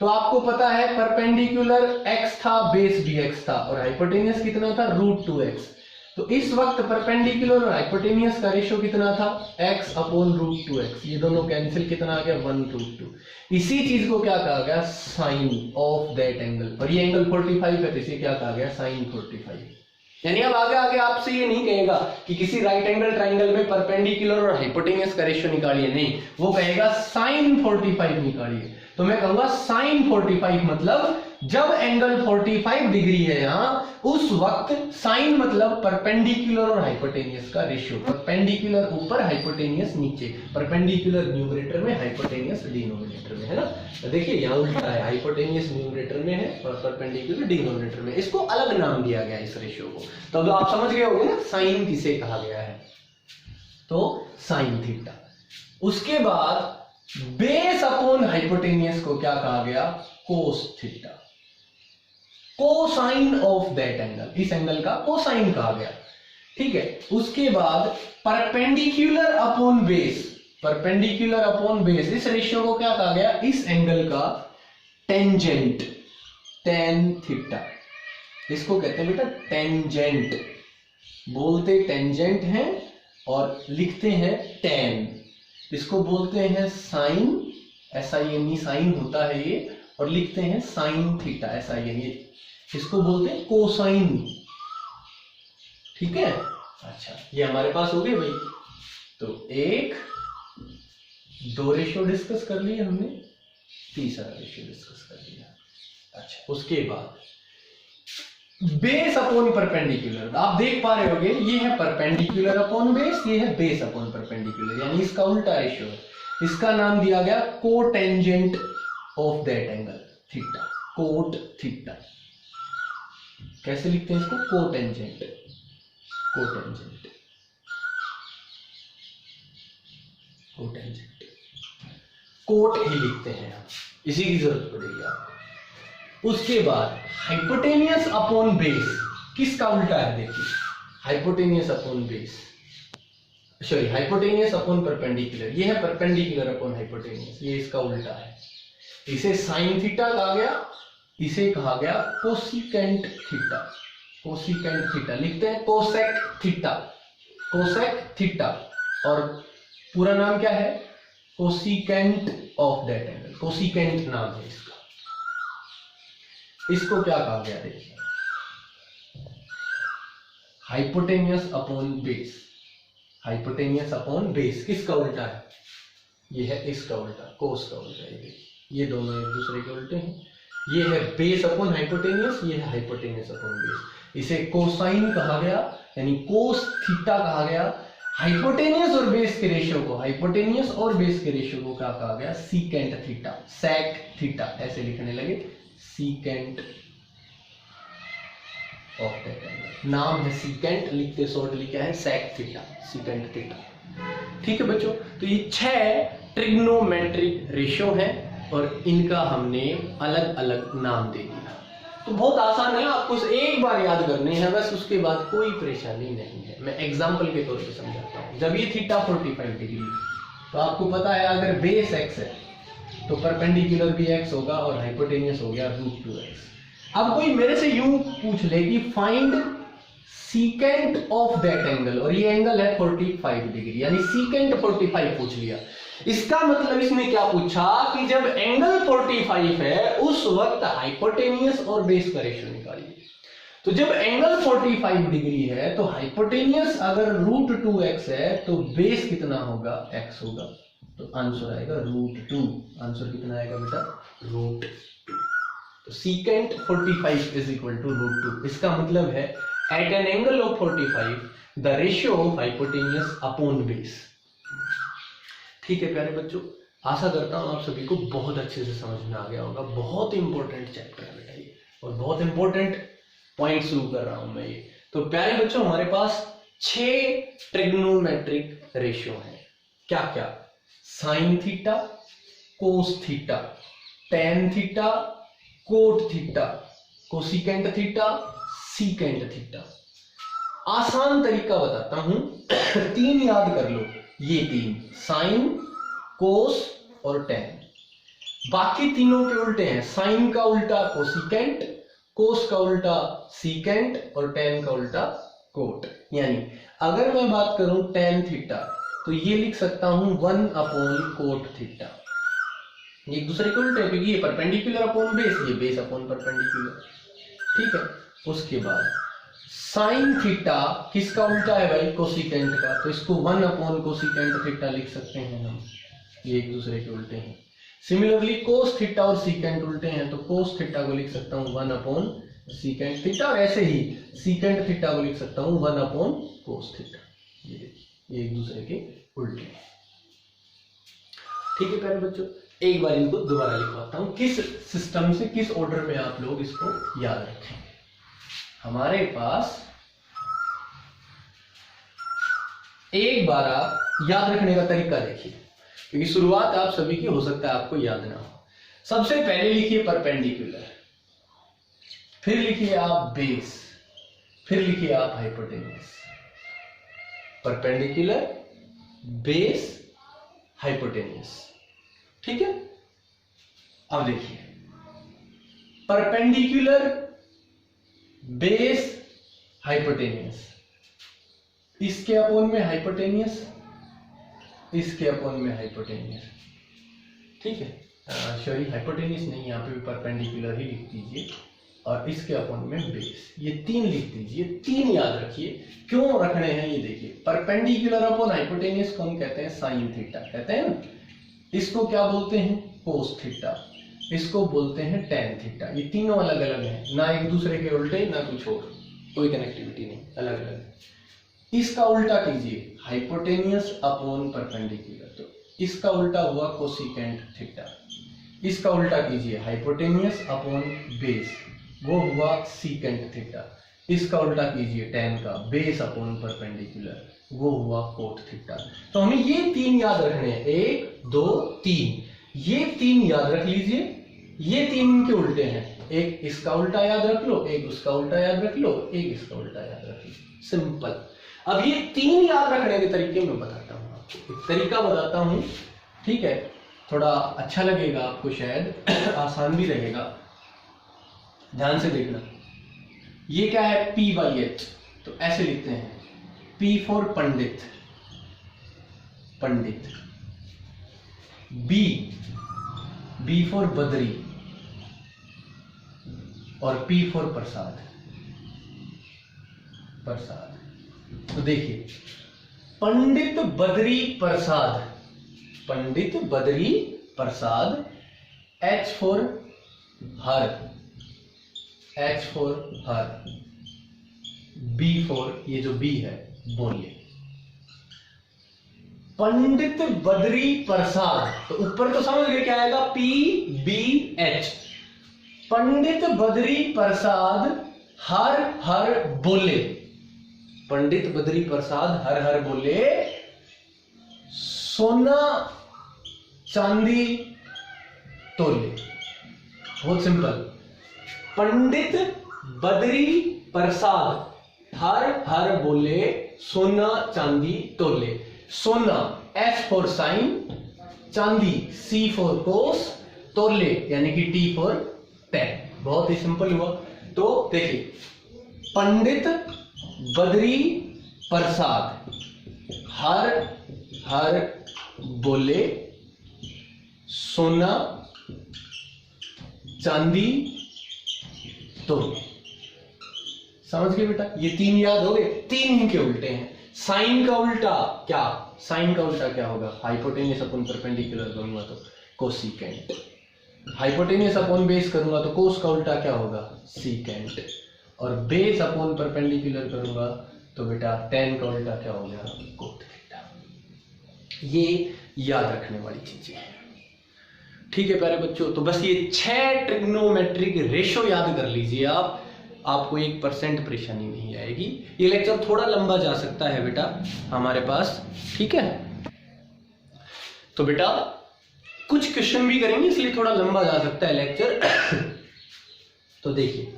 तो आपको पता है परपेंडिकुलर x था, बेस भी x था, और हाइपोटेन्यूज कितना था, √2x। तो इस वक्त परपेंडिकुलर और हाइपोटेन्यूज का रेशियो कितना था, x/√2x। ये दोनों कैंसिल, कितना आ गया, 1/√2। इसी चीज को क्या कहा गया, साइन ऑफ दैट एंगल। और ये एंगल 45 है तो इसे क्या कहा गया, साइन 45। यानी अब आगे आगे आपसे ये नहीं कहेगा कि किसी राइट एंगल ट्राइंगल में परपेंडिकुलर और हाइपोटेन्यूज का रेशियो निकालिए, नहीं, वो कहेगा साइन 45 निकालिए। तो मैं कहूंगा साइन 45 मतलब जब एंगल 45 डिग्री है यहां, उस वक्त साइन मतलब परपेंडिकुलर और हाइपोटेन्यूज का रेशियो। परपेंडिकुलर ऊपर, हाइपोटेन्यूज नीचे, परपेंडिकुलर न्यूमरेटर में, हाइपोटेन्यूज डिनोमिनेटर में, है ना। तो देखिए यहां उल्टा है, हाइपोटेन्यूज न्यूमरेटर में है और परपेंडिकुलर डिनोमिनेटर में। इसको अलग नाम दिया गया इस रेशियो को। तो अब आप समझ गए होंगे ना साइन किसे कहा गया है, तो साइन थीटा। उसके बाद बेस अपॉन हाइपोटेन्यूज को क्या कहा गया, cos theta, cosine of that angle. इस एंगल का कोसाइन कहा गया, ठीक है। उसके बाद perpendicular upon base, perpendicular upon base, इस रेशियो को क्या कहा गया, इस एंगल का टेंजेंट, टेन थीटा। इसको कहते हैं बेटा टेंजेंट, बोलते टेंजेंट हैं और लिखते हैं टेन। इसको बोलते हैं साइन, SINE साइन होता है ये, और लिखते हैं साइन थीटा, ऐसा ये इसको बोलते हैं कोसाइन। ठीक है, अच्छा ये हमारे पास हो गए भाई। तो 1 2 रेशियो डिस्कस कर लिए हमने, तीसरा रेशियो डिस्कस कर लिया। अच्छा उसके बाद बेस अपॉन परपेंडिकुलर, आप देख पा रहे होगे ये है परपेंडिकुलर अपॉन बेस, ये है बेस अपॉन परपेंडिकुलर, यानी इसका उल्टा रेशियो है। इसका नाम दिया गया cotangent of that angle theta, cot theta. कैसे लिखते हैं इसको? कोटेंजेंट, कोटेंजेंट, कोटेंजेंट, कोट ही लिखते हैं हम, इसी की जरूरत पड़ेगी आपको। उसके बाद हाइपोटेनियस अपॉन बेस, किसका उल्टा है? देखिए hypotenuse upon base, sorry hypotenuse upon perpendicular, ये है परपेंडिकुलर अपॉन हाइपोटेनियस, ये इसका उल्टा है। इसे साइन थीटा कहा गया, इसे कहा गया कोसिकेंट थीटा, कोसिकेंट थीटा लिखते हैं कोसेक थीटा, कोसेक थीटा, और पूरा नाम क्या है? Cosecant of that angle, cosecant नाम है इसका। इसको क्या कहा गया? देखिए hypotenuse upon base, hypotenuse upon base किसका उल्टा है? ये है इसका उल्टा, कोस का उल्टा है। ये दोनों एक दूसरे के उल्टे हैं। ये है बेस अपॉन हाइपोटेनियस, ये है हाइपोटेनियस अपॉन बेस। इसे कोसाइन कहा गया, यानी कोस थीटा कहा गया। हाइपोटेनियस और बेस के रेशियो को, हाइपोटेनियस और बेस के रेशियो को क्या कहा गया? सीकेंट थीटा, सेक थीटा, ऐसे लिखने लगे, सीकेंट ऑफ दैट एंगल। नाम है सीकेंट, लिखते शॉर्टली क्या है? Sec theta, secant theta. ठीक है बच्चों, तो ये 6 ट्रिग्नोमेट्रिक रेशियो हैं और इनका हमने अलग अलग नाम दे दिया। तो बहुत आसान है, आपको एक बार याद करने हैं बस, उसके बाद कोई परेशानी नहीं है। मैं एग्जांपल के तौर पे समझाता हूँ। जब ये थीटा 45 डिग्री, तो आपको पता है अगर बेस x है तो परपेंडिकुलर भी x होगा और हाइपोटेनियस हो गया √2x। अब कोई मेरे से यूं पूछ ले कि find secant of that angle, और ये एंगल है 45 डिग्री, यानी सीकेंट 45 पूछ लिया। इसका मतलब इसने क्या पूछा कि जब एंगल 45 है उस वक्त हाइपोटेनियस और बेस का रेशियो निकालिए। तो जब एंगल 45 डिग्री है तो हाइपोटेनियस अगर √2x है तो बेस कितना होगा? x होगा। तो आंसर आएगा √2। आंसर कितना आएगा बेटा? √2। तो सीकेंट 45 इज इक्वल टू √2। इसका मतलब है at an angle of 45 the ratio of hypotenuse upon base. ठीक है प्यारे बच्चों, आशा करता हूं आप सभी को बहुत अच्छे से समझ में आ गया होगा। बहुत इंपॉर्टेंट चैप्टर है बेटा ये, और बहुत इंपॉर्टेंट पॉइंट शुरू कर रहा हूं मैं ये। तो प्यारे बच्चों, हमारे पास 6 ट्रिग्नोमेट्रिक रेशियो हैं। क्या क्या? Sine theta, cos theta, tan theta, cot theta, cosecant theta, secant theta. आसान तरीका बताता हूं, 3 याद कर लो, ये 3 साइन, कोस और टेन। बाकी तीनों के उल्टे हैं, साइन का उल्टा कोसिकेंट, कोस का उल्टा सीकेंट और टेन का उल्टा कोट। यानी अगर मैं बात करूं टेन थीटा तो ये लिख सकता हूं 1 कोट थीटा। ये एक दूसरे के उल्टे, क्योंकि ये परपेंडिकुलर अपॉन बेस, ये बेस अपॉन परपेंडिकुलर। ठीक है, उसके बाद साइन थीटा किसका उल्टा है भाई? कोसिकेंट का, तो इसको 1 कोसिकेंट थीटा लिख सकते हैं हम, ये एक दूसरे के उल्टे हैं। सिमिलरली कोस थीटा और सीकेंट उल्टे हैं, तो कोस थीटा को लिख सकता हूँ 1 सीकेंट थीटा, और ऐसे ही सीकेंट थीटा को लिख सकता हूँ 1 कोस थीटा। ये देखिए, ये एक दूसरे के उल्टे हैं। ठीक है प्यारे बच्चों, एक बार इनको दोबारा लिखवाता हूँ, किस सिस्टम से, किस ऑर्डर में आप लोग इसको याद रखें। हमारे पास एक बार आप याद रखने का तरीका देखिए, क्योंकि शुरुआत आप सभी की हो सकता है आपको याद ना हो। सबसे पहले लिखिए परपेंडिकुलर, फिर लिखिए आप बेस, फिर लिखिए आप हाइपोटेनियस। Perpendicular, base, hypotenuse. ठीक है, अब देखिए परपेंडिकुलर, बेस, हाइपोटेनियस, इसके अपोन में हाइपोटेनियस, इसके अपोन में हाइपोटेनियस। ठीक है, सॉरी हाइपोटेन्यूस नहीं, यहाँ पे भी परपेंडिकुलर ही लिख दीजिए, और इसके अपॉन में बेस, ये 3 लिख दीजिए। 3 याद रखिए, क्यों रखने हैं ये देखिए। परपेंडिकुलर अपॉन हाइपोटेन्यूस को हम कहते हैं साइन थीटा, कहते हैं ना। इसको क्या बोलते हैं, कोस थीटा, इसको बोलते हैं टेन थीटा। ये तीनों अलग अलग हैं, ना एक दूसरे के उल्टे ना कुछ और, कोई कनेक्टिविटी नहीं, अलग अलग। इसका उल्टा कीजिए, हाइपोटेन्यूस अपॉन परपेंडिकुलर, तो इसका उल्टा हुआ कोसिकेंट थीटा। इसका उल्टा कीजिए, हाइपोटेन्यूस अपॉन बेस, वो हुआ सीकेंट थीटा। इसका उल्टा कीजिए टेन का, बेस अपॉन परपेंडिकुलर, वो हुआ कोट थीटा। तो हमें ये 3 याद रखने हैं, 1 2 3, ये 3 याद रख लीजिए। ये 3 इनके उल्टे हैं, एक इसका उल्टा याद रख लो, एक उसका उल्टा याद रख लो, एक इसका उल्टा याद रख लो, सिंपल। अब ये 3 याद रखने के तरीके मैं बताता हूं आपको, एक तरीका बताता हूं, ठीक है, थोड़ा अच्छा लगेगा आपको, शायद आसान भी रहेगा, ध्यान से देखना। ये क्या है, P/H, तो ऐसे लिखते हैं, P for Pandit, Pandit, B for Badri, और P फॉर प्रसाद, प्रसाद। तो देखिए, Pandit Badri Prasad, Pandit Badri Prasad, H for her, H for her, B for, ये जो B है बोलिए, पंडित बद्री प्रसाद। तो ऊपर तो समझ गए क्या आएगा, PBH, पंडित बद्री प्रसाद हर हर बोले, पंडित बद्री प्रसाद हर हर बोले, सोना चांदी तोले। बहुत सिंपल, पंडित बद्री प्रसाद हर हर बोले, सोना चांदी तोले। सोना S फॉर साइन, चांदी C फॉर कोस, तोले यानी कि T फॉर टेन। बहुत ही सिंपल हुआ। तो देखिए, पंडित बद्री प्रसाद हर हर बोले, सोना चांदी तोले। समझ गए बेटा, ये 3 याद हो गए। 3 इनके उल्टे हैं। साइन का उल्टा क्या, साइन का उल्टा क्या होगा, हाइपोटेन्यूस अपॉन परपेंडिकुलर करूंगा तो कोसिकेंट, हाइपोटेन्यूस अपॉन बेस करूंगा तो कोस का उल्टा क्या होगा, सीकेंट, और बेस अपॉन परपेंडिकुलर करूंगा तो बेटा टेन का उल्टा क्या हो गया, कोट थीटा। ये याद रखने वाली चीजें हैं, ठीक है प्यारे बच्चों। तो बस ये 6 ट्रिग्नोमेट्रिक रेशो याद कर लीजिए आप, आपको 1% परेशानी नहीं आएगी। ये लेक्चर थोड़ा लंबा जा सकता है बेटा हमारे पास, ठीक है। तो बेटा कुछ क्वेश्चन भी करेंगे इसलिए थोड़ा लंबा जा सकता है लेक्चर। तो देखिए,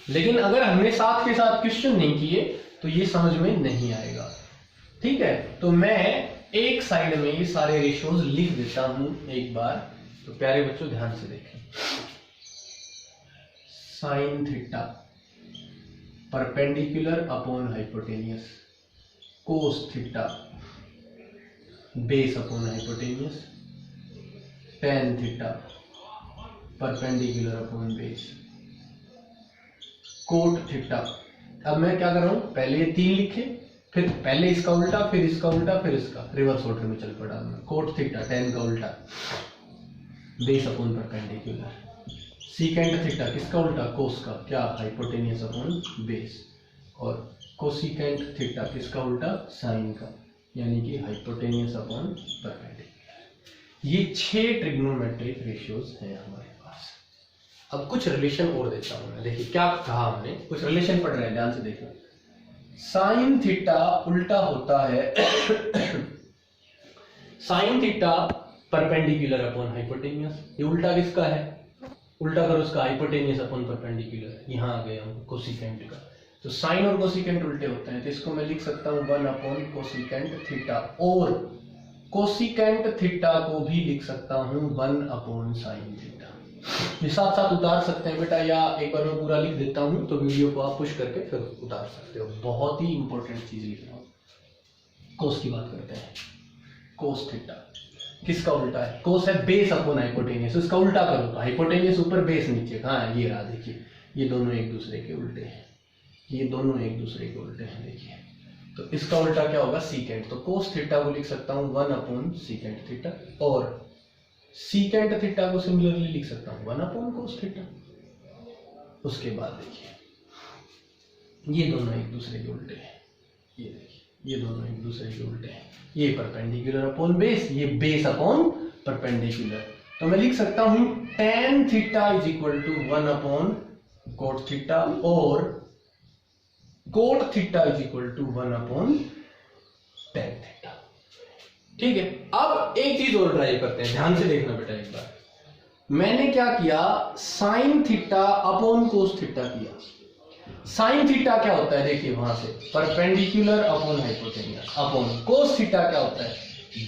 लेकिन अगर हमने साथ के साथ क्वेश्चन नहीं किए तो ये समझ में नहीं आएगा, ठीक है। तो मैं एक साइड में ये सारे रेशोज लिख देता हूं एक बार, तो प्यारे बच्चों ध्यान से देखें। Sign theta perpendicular upon hypotenuse, cos theta base upon hypotenuse, tan theta perpendicular upon base, cot theta. अब मैं क्या कर रहा हूं, पहले ये 3 लिखे, फिर पहले इसका उल्टा, फिर इसका उल्टा, फिर इसका, रिवर्स ऑर्डर में चल पड़ा मैं। कोट थीटा टेन का उल्टा, base upon perpendicular, secant theta किसका उल्टा, कोस का, क्या, हाइपोटेनियस अपॉन बेस, और कोसिकेंट थीटा किसका उल्टा, साइन का, यानी कि हाइपोटेनियस अपॉन परपेंडिकुलर। ये 6 ट्रिग्नोमेट्रिक रेशियोज हैं हमारे पास। अब कुछ रिलेशन और देता हूं मैं, देखिए क्या कहा हमने, कुछ रिलेशन पढ़ रहे हैं, ध्यान से देखना। साइन थीटा उल्टा होता है sign theta perpendicular upon hypotenuse. ये उल्टा किसका है, उल्टा करो उसका, हाइपोटेनियस अपॉन परपेंडिकुलर, यहां आ गया हम कोसिकेंट का। तो साइन और कोसिकेंट उल्टे होते हैं, तो इसको मैं लिख सकता हूं 1 अपॉन कोसिकेंट थीटा, और कोसिकेंट थीटा को भी लिख सकता हूं 1 अपॉन साइन थीटा। ये साथ साथ उतार सकते हैं बेटा, या एक बार मैं पूरा लिख देता हूं तो वीडियो को आप पुश करके फिर उतार सकते हो। बहुत ही इंपॉर्टेंट चीज लिख रहा हूं। कोस की बात करते हैं, कोस थीटा किसका उल्टा है? कोस है बेस अपॉन हाइपोटेनियस, इसका उल्टा करो तो हाइपोटेनियस ऊपर बेस नीचे। हाँ ये रहा, देखिए ये दोनों एक दूसरे के उल्टे हैं, ये दोनों एक दूसरे के उल्टे हैं, देखिए। तो इसका उल्टा क्या होगा? सीकेंट। तो कोस थीटा को लिख सकता हूँ 1 अपॉन सीकेंट थीटा, और सीकेंट थीटा को सिमिलरली लिख सकता हूँ 1 अपॉन कोस थीटा। उसके बाद देखिए ये दोनों एक दूसरे के उल्टे हैं, ये देखिए ये दोनों एक दूसरे के उल्टे हैं, ये परपेंडिकुलर अपॉन बेस, ये बेस अपॉन परपेंडिकुलर। तो मैं लिख सकता हूं tan theta is equal to 1 upon cot theta, और cot theta is equal to 1 upon tan theta. ठीक है, अब एक चीज और ट्राई करते हैं, ध्यान से देखना बेटा एक बार। मैंने क्या किया? Sine theta upon cos theta किया। साइन थीटा क्या होता है? देखिए वहां से perpendicular upon hypotenuse, upon cos theta क्या होता है?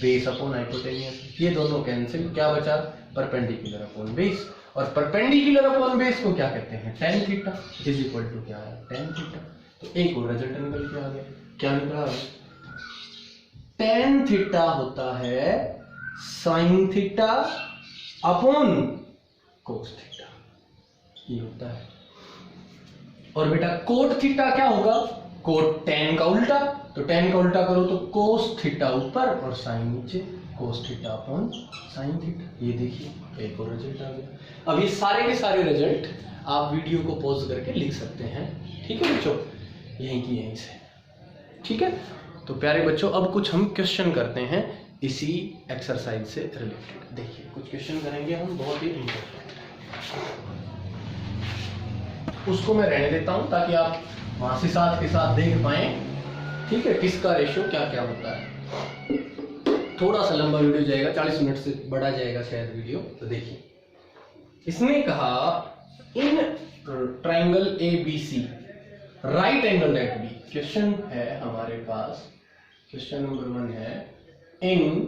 Base upon hypotenuse. ये दोनों कैंसिल, क्या बचा? परपेंडिकुलर अपॉन बेस, और परपेंडिकुलर अपॉन बेस को क्या कहते हैं? tan theta is equal to क्या है? tan theta. तो एक और रिजल्ट निकल के आ गया, क्या निकला? tan थीटा होता है sign theta upon cos theta, ये होता है। और बेटा कोट थीटा क्या होगा? कोट tan का उल्टा, तो tan का उल्टा करो तो कोस थीटा ऊपर और साइन नीचे, cos theta upon sine theta. ये देखिए एक और रिजल्ट आ गया। अब ये सारे के सारे रिजल्ट आप वीडियो को पॉज करके लिख सकते हैं, ठीक है बच्चों, यहीं की यहीं से। ठीक है, तो प्यारे बच्चों अब कुछ हम क्वेश्चन करते हैं इसी एक्सरसाइज से रिलेटेड। देखिए कुछ क्वेश्चन करेंगे हम, बहुत ही इंपॉर्टेंट, उसको मैं रहने देता हूं ताकि आप वहां से साथ के साथ देख पाए, ठीक है, किसका रेशियो क्या क्या होता है। थोड़ा सा लंबा वीडियो जाएगा, 40 मिनट से बड़ा जाएगा शायद वीडियो। तो देखिए इसने कहा in triangle ABC right angle at B. Question है हमारे पास, क्वेश्चन नंबर 1 है in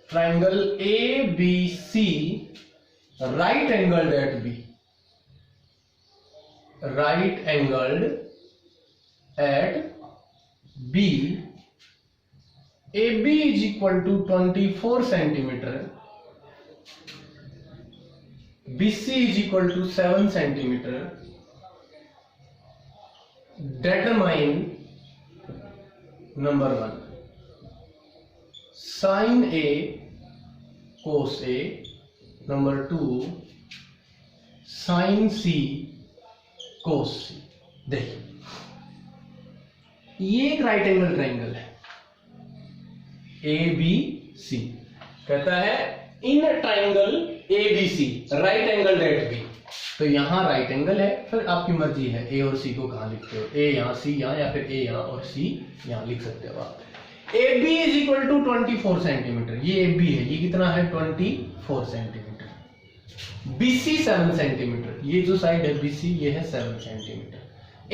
triangle ABC right angle at B, right angled at B, AB is equal to 24 centimeter, BC is equal to 7 centimeter. Determine number 1 sin A cos A, number 2 sin C cos C. देखिए ये एक right angle triangle है ABC, कहता है in triangle ABC right angle at B. तो यहां right angle है, फिर आपकी मर्जी है A और C को कहां लिखते हो, A यहां C यहां, या फिर A यहां और C यहां लिख सकते हो आप। AB is equal to 24 centimetre, ये AB है, ये कितना है? 24 सेंटीमीटर। BC 7 सेंटीमीटर, ये जो साइड है BC ये है 7 सेंटीमीटर।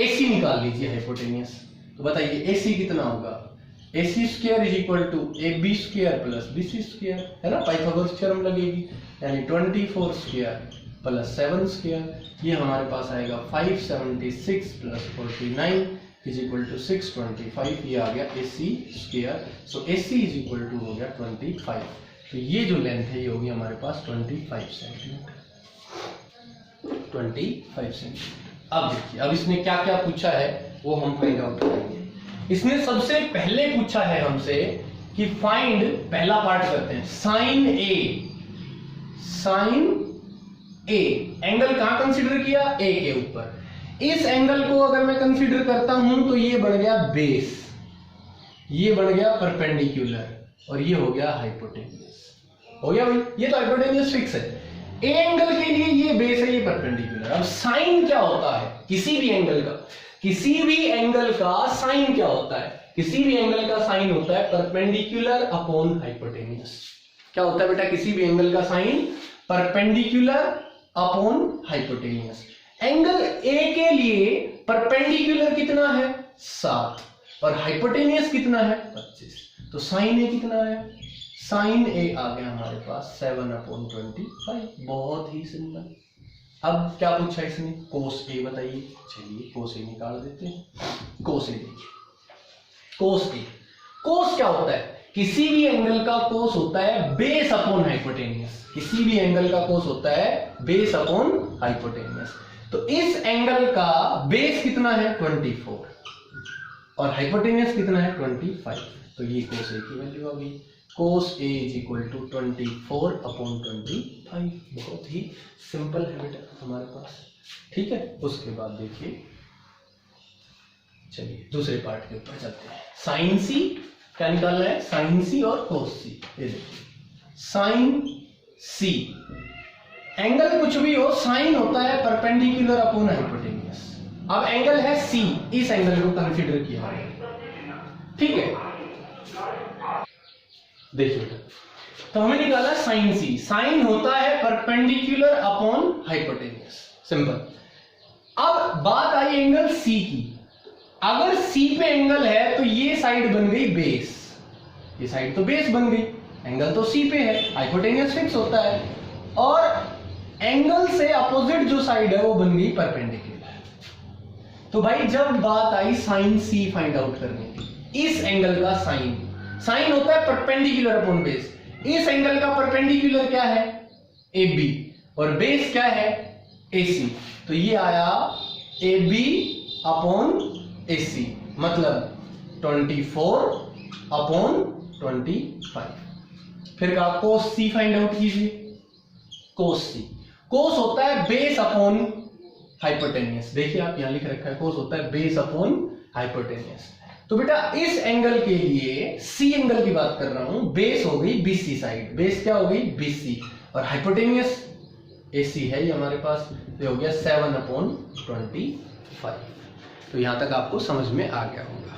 AC निकाल लीजिए हाइपोटेनियस, तो बताइए AC कितना होगा? AC square is equal to AB square plus BC square, है ना, पाइथागोरस थ्योरम लगेगी, यानी 24 स्क्वायर प्लस 7 स्क्वायर, ये हमारे पास आएगा 576 प्लस 49 इज इक्वल टू 625, ये आ गया AC square. So AC is equal to हो गया 25, तो ये जो लेंथ है ये होगी हमारे पास 25 सेंटीमीटर, 25 सेंटीमीटर। अब देखिए अब इसने क्या क्या पूछा है वो हम फाइंड आउट करेंगे। इसने सबसे पहले पूछा है हमसे कि फाइंड, पहला पार्ट करते हैं, साइन ए एंगल कहां कंसीडर किया? ए के ऊपर। इस एंगल को अगर मैं कंसीडर करता हूं तो ये बन गया बेस, ये बन गया परपेंडिकुलर, और ये हो गया हाइपोटेनियस। हो गया भाई, ये तो हाइपोटेनियस फिक्स है। ए एंगल के लिए ये बेस है, ये परपेंडिकुलर। अब साइन क्या होता है? किसी भी एंगल का, किसी भी एंगल का साइन क्या होता है? किसी भी एंगल का साइन होता है परपेंडिकुलर अपॉन हाइपोटेनियस। क्या होता है बेटा? किसी भी एंगल का sine perpendicular upon hypotenuse. Angle A के लिए परपेंडिकुलर कितना है? 7, और हाइपोटेनियस कितना है? 25। तो साइन ए कितना है? साइन ए आ गया हमारे पास 7/25। बहुत ही सिंपल। अब क्या पूछा इसने? कोस ए बताइए। चलिए कोस ए निकाल देते हैं। कोस ए देखिए, कोस ए, कोस क्या होता है? किसी भी एंगल का कोस होता है बेस अपॉन हाइपोटेनियस, किसी भी एंगल का कोस होता है बेस अपॉन हाइपोटेनियस। तो इस एंगल का बेस कितना है 24 और हाइपोटेनियस कितना है 25। तो ये कोस ए की वैल्यू आ गई, कोस ए इज इक्वल टू 24 अपॉन 25। बहुत ही सिंपल है बेटा हमारे पास, ठीक है। उसके बाद देखिए, चलिए दूसरे पार्ट के ऊपर चलते हैं। साइन सी क्या निकालना है, साइन सी और कोस सी। ये देखिए साइन सी, एंगल कुछ भी हो साइन होता है परपेंडिकुलर अपॉन हाइपोटेनियस। अब एंगल है सी, इस एंगल को कंसीडर किया है, ठीक है। देखिए तो हमें निकाला साइन सी, साइन होता है परपेंडिकुलर अपॉन हाइपोटेनियस, सिंपल। अब बात आई एंगल सी की, अगर सी पे एंगल है तो ये साइड बन गई बेस, ये साइड तो बेस बन गई, एंगल तो सी पे है, हाइपोटेनियस फिक्स होता है, और एंगल से अपोजिट जो साइड है वो बन गई परपेंडिकुलर। तो भाई जब बात आई साइन सी फाइंड आउट करने की, इस एंगल का साइन, साइन होता है परपेंडिकुलर अपॉन बेस, इस एंगल का परपेंडिकुलर क्या है ए बी और बेस क्या है ए सी। तो ये आया ए बी अपॉन ए सी, मतलब 24 अपॉन 25। फिर कहा कोस सी फाइंड आउट कीजिए, कोस सी, कोस होता है बेस अपॉन हाइपोटेनियस। देखिए आप यहां लिख रखा है कोस होता है बेस अपॉन हाइपोटेनियस। तो बेटा इस एंगल के लिए, सी एंगल की बात कर रहा हूं, बेस हो गई बीसी साइड, बेस क्या हो गई बीसी, और हाइपोटेनियस एसी है ये हमारे पास, ये हो गया 7 अपॉन 25। तो यहां तक आपको समझ में आ गया होगा।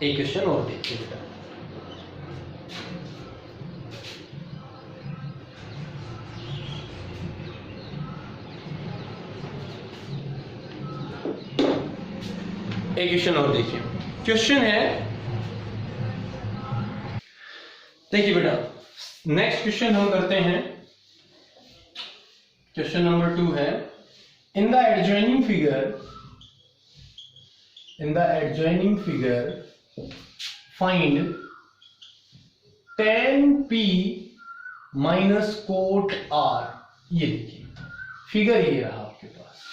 एक क्वेश्चन और देखिए बेटा, एक क्वेश्चन और देखिए। क्वेश्चन है, देखिए बेटा नेक्स्ट क्वेश्चन हम करते हैं, क्वेश्चन नंबर 2 है, in the adjoining figure find tan p minus cot r। ये देखिए फिगर ये रहा आपके पास,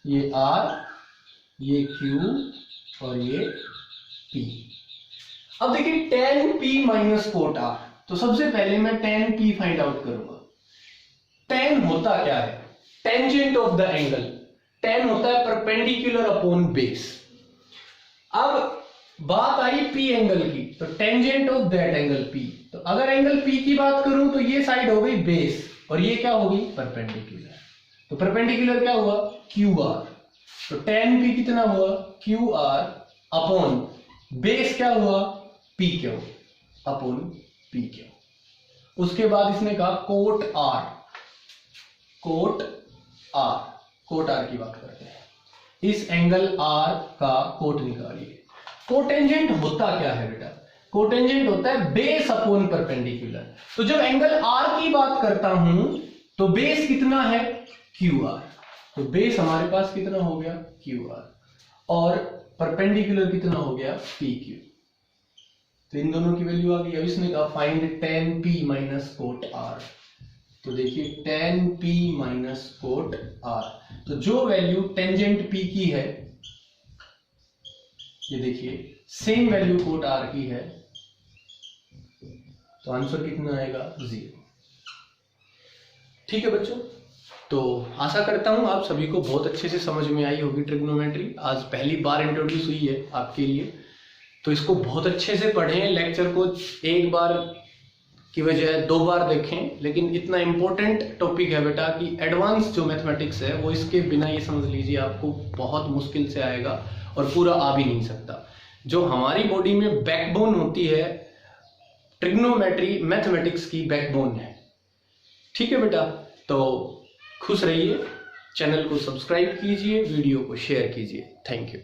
ये r, ये q और ये p। अब देखिए tan p minus cot r, तो सबसे पहले मैं tan p फाइंड आउट करूंगा। tan होता क्या है, tangent of the angle, tan होता है परपेंडिकुलर अपॉन बेस। अब बात आई p एंगल की, तो tangent of that angle p, तो अगर एंगल p की बात करूं तो ये साइड हो गई बेस और ये क्या होगी परपेंडिकुलर, तो परपेंडिकुलर क्या हुआ QR, तो tan p कितना हुआ QR अपॉन बेस क्या हुआ PQ अपॉन PQ। उसके बाद इसने कहा कोट R, कोट R की बात करते हैं, इस एंगल R का कोट निकालिए। कोटेंजेंट होता क्या है बेटा, कोटेंजेंट होता है बेस अपॉन परपेंडिकुलर। तो जब एंगल R की बात करता हूं तो बेस कितना है QR, तो बेस हमारे पास कितना हो गया QR और परपेंडिकुलर कितना हो गया PQ। तो इन दोनों की वैल्यू आ गई। अब इसने कहा find tan p minus cot R, तो देखिए tan p minus cot R, तो जो वैल्यू टेंजेंट p की है, ये देखिए सेम वैल्यू कोट R की है, तो आंसर कितना आएगा 0। ठीक है बच्चों, तो आशा करता हूं आप सभी को बहुत अच्छे से समझ में आई होगी ट्रिग्नोमेट्री। आज पहली बार इंट्रोड्यूस हुई है आपके लिए, तो इसको बहुत अच्छे से पढ़ें, लेक्चर को एक बार की बजाय 2 बार देखें। लेकिन इतना इंपॉर्टेंट टॉपिक है बेटा कि एडवांस जो मैथमेटिक्स है वो इसके बिना ये समझ लीजिए आपको बहुत मुश्किल से आएगा और पूरा आ भी नहीं सकता। जो हमारी बॉडी में बैकबोन होती है, ट्रिग्नोमेट्री मैथमेटिक्स की बैकबोन है। ठीक है बेटा, तो खुश रहिए, चैनल को सब्सक्राइब कीजिए, वीडियो को शेयर कीजिए। Thank you.